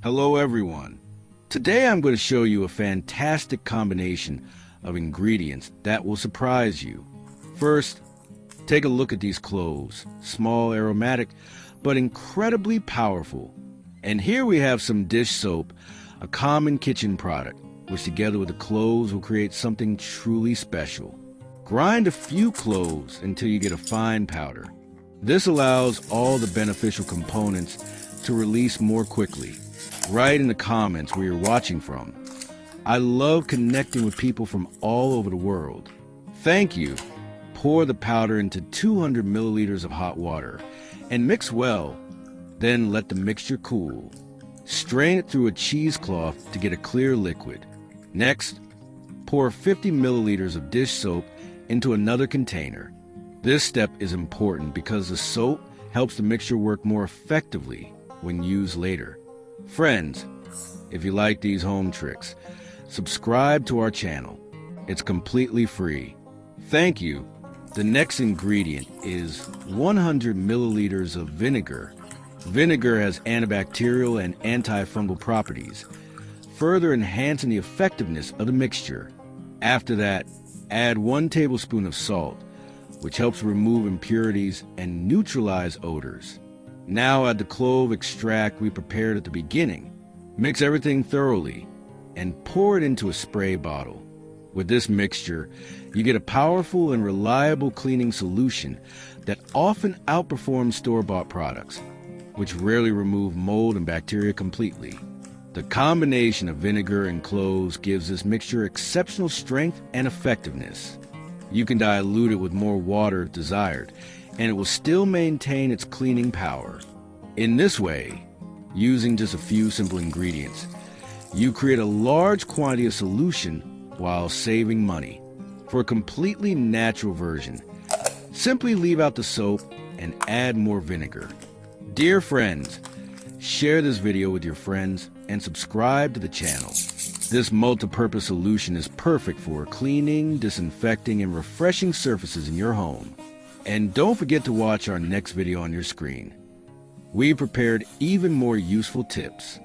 Hello everyone. Today I'm going to show you a fantastic combination of ingredients that will surprise you. First, take a look at these cloves. Small, aromatic, but incredibly powerful. And here we have some dish soap, a common kitchen product, which together with the cloves will create something truly special. Grind a few cloves until you get a fine powder. This allows all the beneficial components to release more quickly. Write in the comments where you're watching from. I love connecting with people from all over the world. Thank you. Pour the powder into 200 milliliters of hot water and mix well. Then let the mixture cool. Strain it through a cheesecloth to get a clear liquid. Next, pour 50 milliliters of dish soap into another container. This step is important because the soap helps the mixture work more effectively when used later. Friends, if you like these home tricks, subscribe to our channel. It's completely free. Thank you. The next ingredient is 100 milliliters of vinegar. Vinegar has antibacterial and antifungal properties, further enhancing the effectiveness of the mixture. After that, add 1 tablespoon of salt, which helps remove impurities and neutralize odors. Now add the clove extract we prepared at the beginning. Mix everything thoroughly and pour it into a spray bottle. With this mixture, you get a powerful and reliable cleaning solution that often outperforms store-bought products, which rarely remove mold and bacteria completely. The combination of vinegar and cloves gives this mixture exceptional strength and effectiveness. You can dilute it with more water if desired, and it will still maintain its cleaning power. In this way, using just a few simple ingredients, you create a large quantity of solution while saving money. For a completely natural version, simply leave out the soap and add more vinegar. Dear friends, share this video with your friends and subscribe to the channel. This multi-purpose solution is perfect for cleaning, disinfecting, and refreshing surfaces in your home. And don't forget to watch our next video on your screen. We prepared even more useful tips.